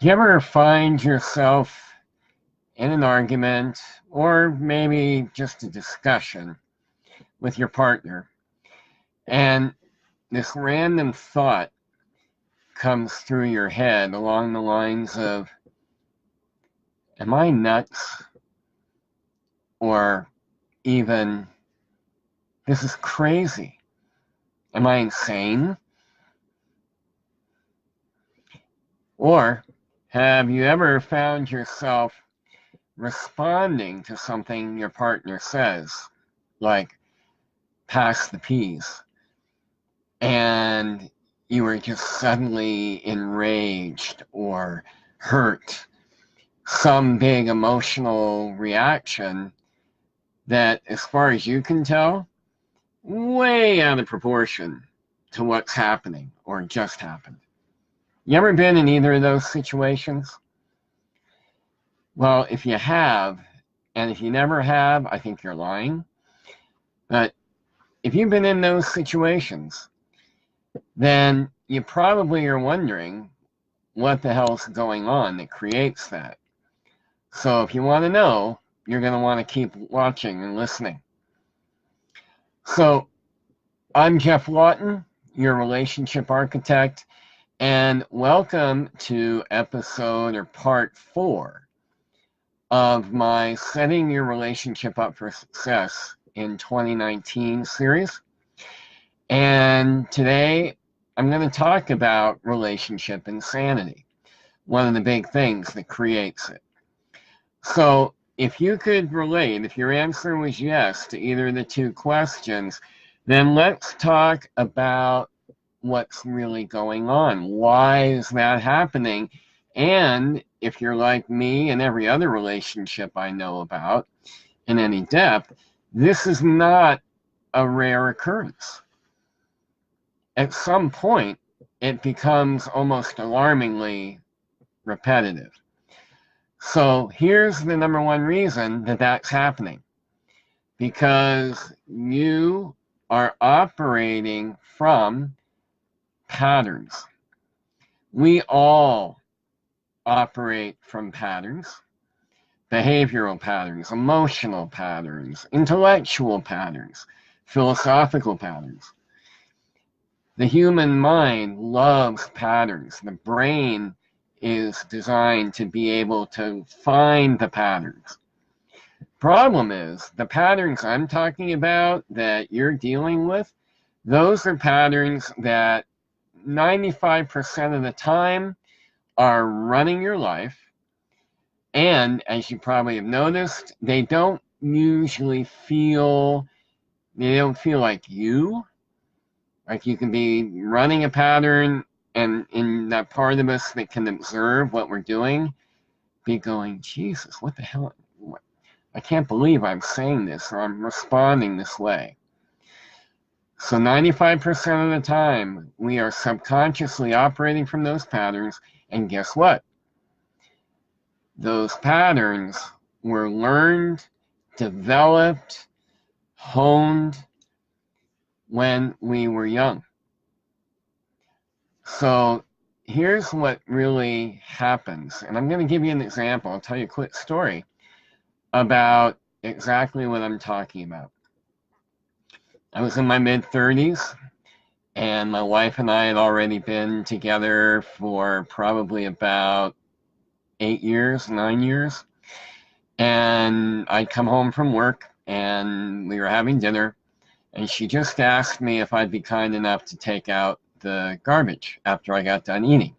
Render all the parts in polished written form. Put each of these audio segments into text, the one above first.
Do you ever find yourself in an argument or maybe just a discussion with your partner and this random thought comes through your head along the lines of, am I nuts? Or even, this is crazy. Am I insane? Or have you ever found yourself responding to something your partner says, like, pass the peas, and you were just suddenly enraged or hurt, some big emotional reaction that, as far as you can tell, way out of proportion to what's happening or just happened? You ever been in either of those situations? Well, if you have, and if you never have, I think you're lying. But if you've been in those situations, then you probably are wondering what the hell's going on that creates that. So if you want to know, you're going to want to keep watching and listening. So I'm Geoff Laughton, your relationship architect, and welcome to episode or part 4 of my Setting Your Relationship Up for Success in 2019 series. And today I'm going to talk about relationship insanity, one of the big things that creates it. So if you could relate, if your answer was yes to either of the two questions, then let's talk about what's really going on. Why is that happening? And if you're like me and every other relationship I know about in any depth, this is not a rare occurrence. At some point, it becomes almost alarmingly repetitive. So here's the number one reason that that's happening. Because you are operating from patterns. We all operate from patterns, behavioral patterns, emotional patterns, intellectual patterns, philosophical patterns. The human mind loves patterns. The brain is designed to be able to find the patterns. Problem is, the patterns I'm talking about that you're dealing with, those are patterns that 95% of the time are running your life. And as you probably have noticed, they don't feel like you. Like you can be running a pattern, and in that part of us that can observe what we're doing, be going, Jesus, what the hell? I can't believe I'm saying this or I'm responding this way. So 95% of the time, we are subconsciously operating from those patterns, and guess what? Those patterns were learned, developed, honed when we were young. So here's what really happens. And I'm going to give you an example. I'll tell you a quick story about exactly what I'm talking about. I was in my mid-30s, and my wife and I had already been together for probably about 8 years, 9 years. And I'd come home from work, and we were having dinner, and she just asked me if I'd be kind enough to take out the garbage after I got done eating.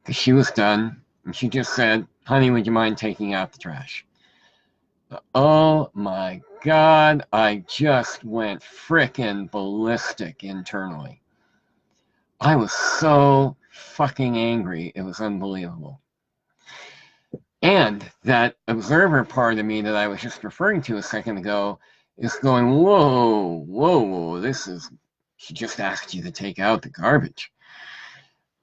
Because she was done, and she just said, honey, would you mind taking out the trash? Oh my God, I just went frickin' ballistic internally. I was so fucking angry, it was unbelievable. And that observer part of me that I was just referring to a second ago is going, whoa, whoa, whoa, she just asked you to take out the garbage.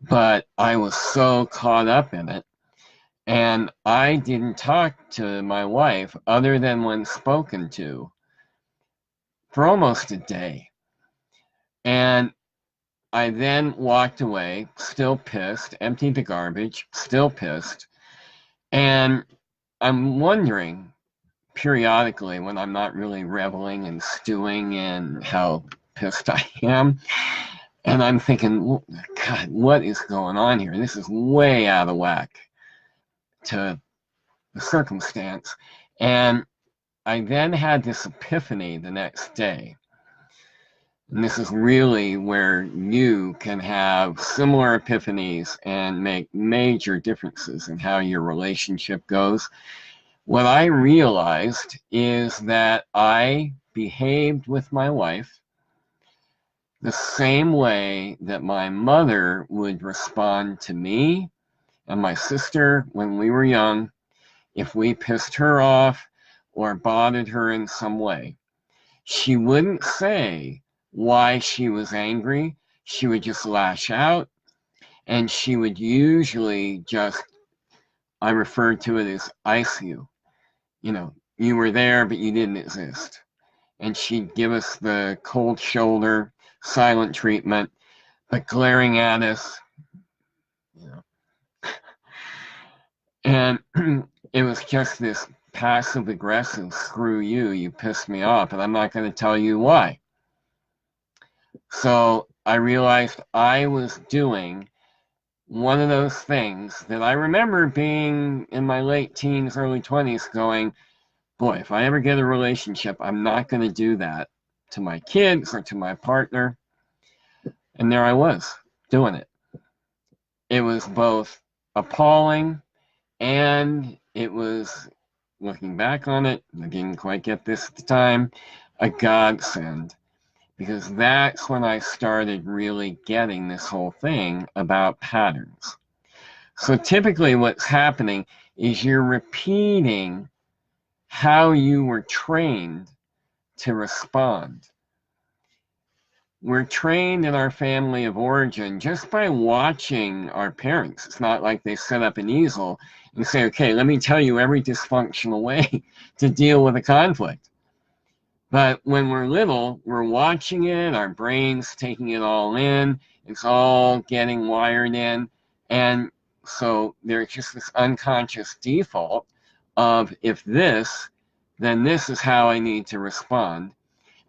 But I was so caught up in it. And I didn't talk to my wife other than when spoken to for almost a day. And I then walked away, still pissed, emptied the garbage, still pissed. And I'm wondering periodically when I'm not really reveling and stewing in how pissed I am. And I'm thinking, God, what is going on here? This is way out of whack to the circumstance. And I then had this epiphany the next day. And this is really where you can have similar epiphanies and make major differences in how your relationship goes. What I realized is that I behaved with my wife the same way that my mother would respond to me and my sister when we were young if we pissed her off or bothered her in some way. She wouldn't say why she was angry. She would just lash out, and she would usually just, I referred to it as ice you. You know, you were there, but you didn't exist. And she'd give us the cold shoulder, silent treatment, but glaring at us, you know. And it was just this passive aggressive, screw you, you pissed me off, and I'm not going to tell you why. So I realized I was doing one of those things that I remember being in my late teens, early 20s going, boy, if I ever get a relationship, I'm not going to do that to my kids or to my partner. And there I was doing it. It was both appalling and it was, looking back on it, I didn't quite get this at the time, a godsend. Because that's when I started really getting this whole thing about patterns. So typically what's happening is you're repeating how you were trained to respond. We're trained in our family of origin just by watching our parents. It's not like they set up an easel and say, okay, let me tell you every dysfunctional way to deal with a conflict. But when we're little, we're watching it, our brain's taking it all in, it's all getting wired in, and so there's just this unconscious default of if this, then this is how I need to respond.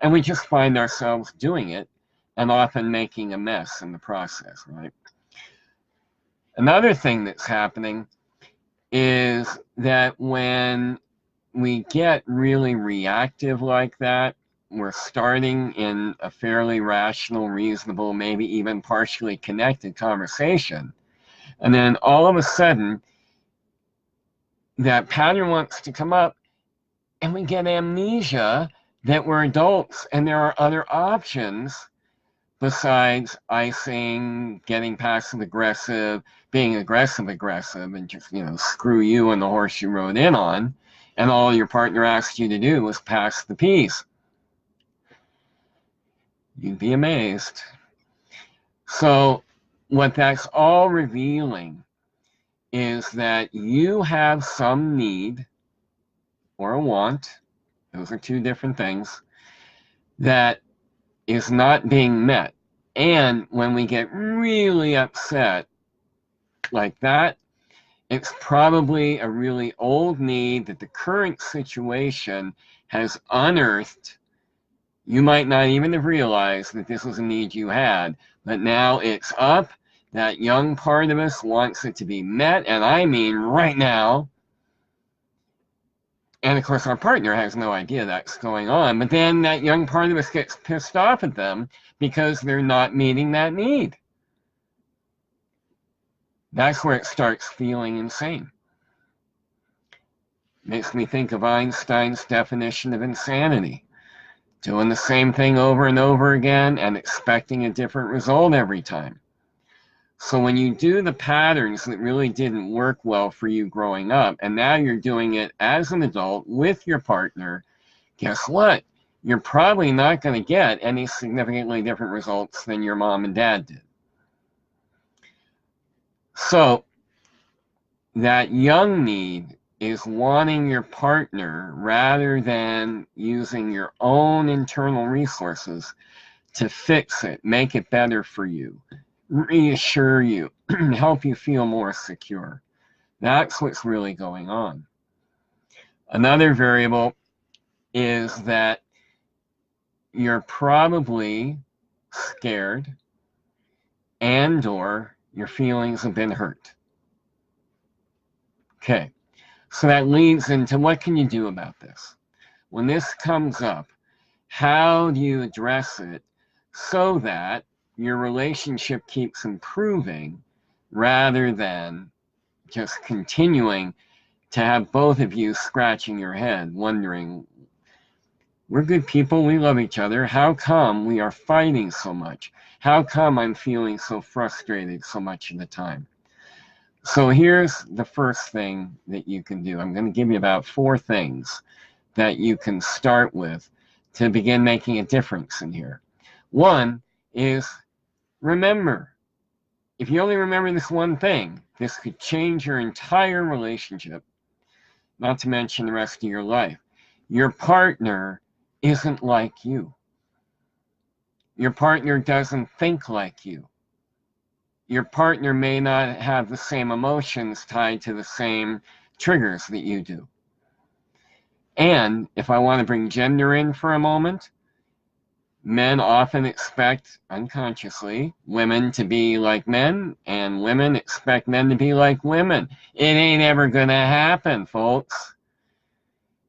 And we just find ourselves doing it and often making a mess in the process, right? Another thing that's happening is that when we get really reactive like that, we're starting in a fairly rational, reasonable, maybe even partially connected conversation. And then all of a sudden, that pattern wants to come up and we get amnesia that we're adults and there are other options besides icing, getting passive aggressive, being aggressive, and just, you know, screw you and the horse you rode in on. And all your partner asked you to do was pass the peas. You'd be amazed. So what that's all revealing is that you have some need or a want, those are two different things, that is not being met. And when we get really upset like that, it's probably a really old need that the current situation has unearthed. You might not even have realized that this was a need you had, but now it's up. That young part of us wants it to be met, and I mean right now. And of course, our partner has no idea that's going on, but then that young part of us gets pissed off at them because they're not meeting that need. That's where it starts feeling insane. Makes me think of Einstein's definition of insanity. Doing the same thing over and over again and expecting a different result every time. So when you do the patterns that really didn't work well for you growing up, and now you're doing it as an adult with your partner, guess what? You're probably not going to get any significantly different results than your mom and dad did. So that young need is wanting your partner rather than using your own internal resources to fix it, make it better for you, reassure you, help you feel more secure. That's what's really going on. Another variable is that you're probably scared and or your feelings have been hurt. Okay, so that leads into what can you do about this? When this comes up, how do you address it so that your relationship keeps improving rather than just continuing to have both of you scratching your head, wondering, we're good people, we love each other, how come we are fighting so much? How come I'm feeling so frustrated so much of the time? So here's the first thing that you can do. I'm going to give you about 4 things that you can start with to begin making a difference in here. One is remember. If you only remember this one thing, this could change your entire relationship, not to mention the rest of your life. Your partner isn't like you. Your partner doesn't think like you. Your partner may not have the same emotions tied to the same triggers that you do. And if I want to bring gender in for a moment, men often expect, unconsciously, women to be like men, and women expect men to be like women. It ain't ever gonna happen, folks.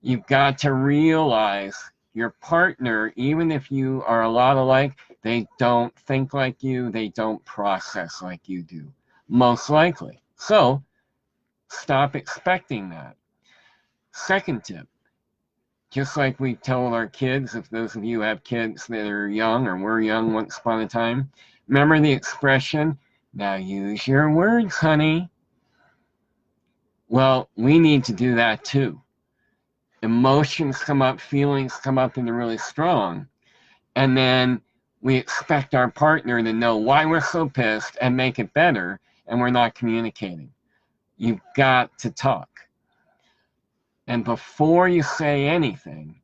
You've got to realize your partner, even if you are a lot alike, they don't think like you, they don't process like you do, most likely. So, stop expecting that. Second tip, just like we told our kids, if those of you have kids that are young or were young once upon a time, remember the expression, now use your words, honey. Well, we need to do that too. Emotions come up, feelings come up, and they're really strong. And then we expect our partner to know why we're so pissed and make it better, and we're not communicating. You've got to talk. And before you say anything,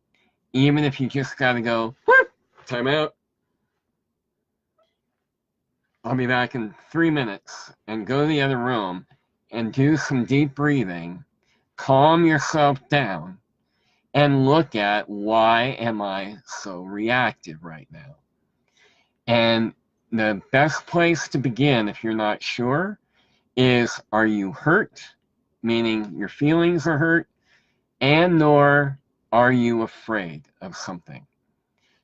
even if you just got to go, whoop, time out, I'll be back in 3 minutes, and go to the other room and do some deep breathing, calm yourself down, and look at why am I so reactive right now. And the best place to begin, if you're not sure, is are you hurt, meaning your feelings are hurt, and nor are you afraid of something?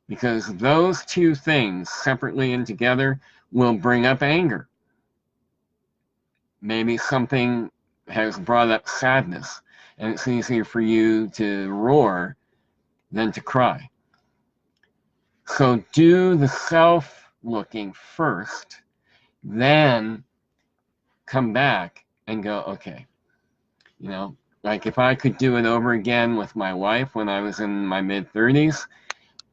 Because those 2 things, separately and together, will bring up anger. Maybe something has brought up sadness, and it's easier for you to roar than to cry. So do the self-looking first, then come back and go, okay, you know, like if I could do it over again with my wife when I was in my mid-30s,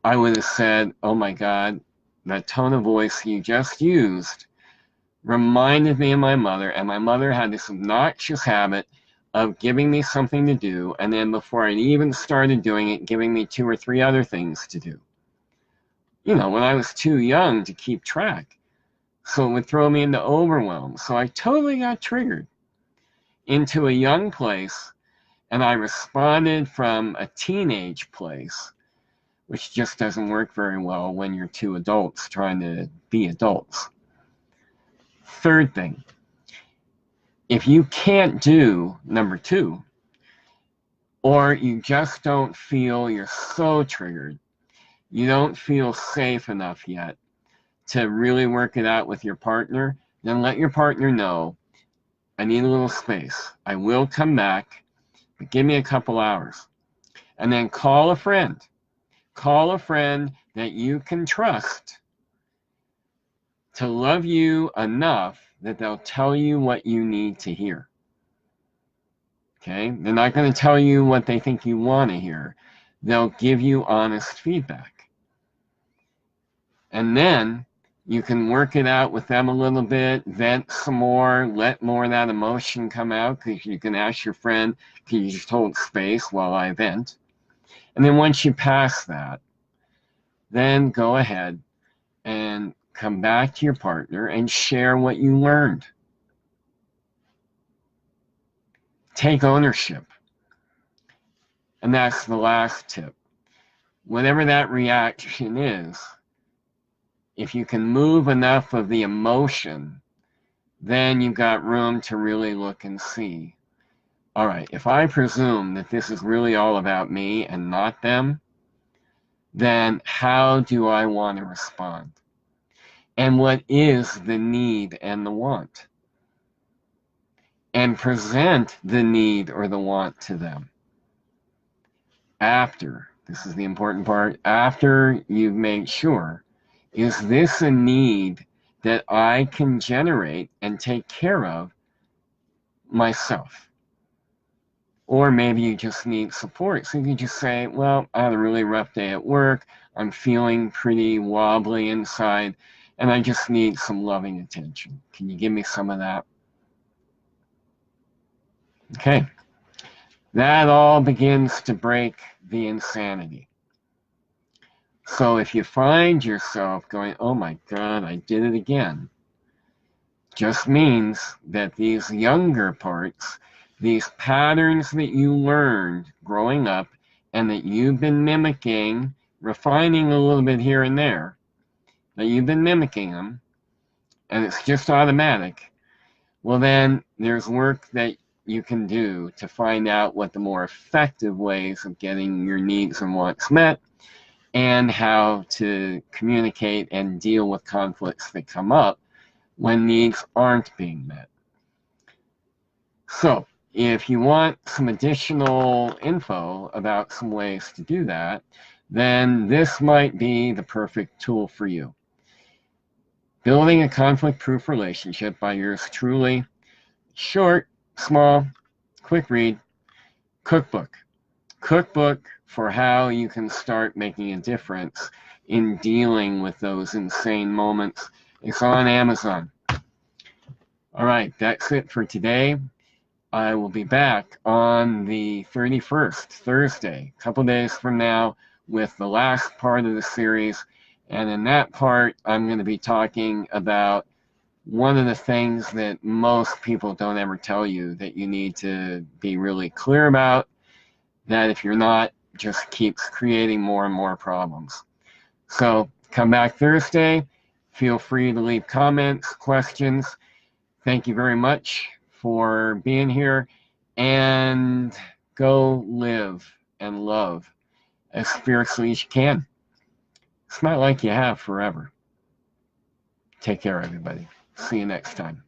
I would have said, oh my God, that tone of voice you just used reminded me of my mother, and my mother had this obnoxious habit of giving me something to do, and then before I'd even started doing it, giving me 2 or 3 other things to do. You know, when I was too young to keep track. So it would throw me into overwhelm. So I totally got triggered into a young place, and I responded from a teenage place, which just doesn't work very well when you're 2 adults trying to be adults. Third thing, if you can't do number 2, or you just don't feel, you're so triggered, you don't feel safe enough yet to really work it out with your partner, then let your partner know, I need a little space. I will come back, but give me a couple hours. And then call a friend. Call a friend that you can trust to love you enough that they'll tell you what you need to hear. Okay? They're not going to tell you what they think you want to hear. They'll give you honest feedback. And then you can work it out with them a little bit, vent some more, let more of that emotion come out, because you can ask your friend, can you just hold space while I vent? And then once you pass that, then go ahead, and come back to your partner and share what you learned. Take ownership. And that's the last tip. Whatever that reaction is, if you can move enough of the emotion, then you've got room to really look and see. All right, if I presume that this is really all about me and not them, then how do I want to respond? And what is the need and the want? And present the need or the want to them. After, this is the important part, after you've made sure, is this a need that I can generate and take care of myself? Or maybe you just need support. So you just say, well, I had a really rough day at work. I'm feeling pretty wobbly inside, and I just need some loving attention. Can you give me some of that? Okay. That all begins to break the insanity. So if you find yourself going, oh my God, I did it again, just means that these younger parts, these patterns that you learned growing up and that you've been mimicking, refining a little bit here and there, that you've been mimicking them, and it's just automatic, well then there's work that you can do to find out what the more effective ways of getting your needs and wants met and how to communicate and deal with conflicts that come up when needs aren't being met. So, if you want some additional info about some ways to do that, then this might be the perfect tool for you. Building a Conflict-Proof Relationship by yours truly. Short, small, quick read, cookbook. Cookbook for how you can start making a difference in dealing with those insane moments. It's on Amazon. All right, that's it for today. I will be back on the 31st, Thursday, a couple days from now, with the last part of the series. And in that part, I'm going to be talking about one of the things that most people don't ever tell you that you need to be really clear about, that if you're not, just keeps creating more and more problems. So come back Thursday. Feel free to leave comments, questions. Thank you very much for being here, and go live and love as fiercely as you can. It's not like you have forever. Take care, everybody. See you next time.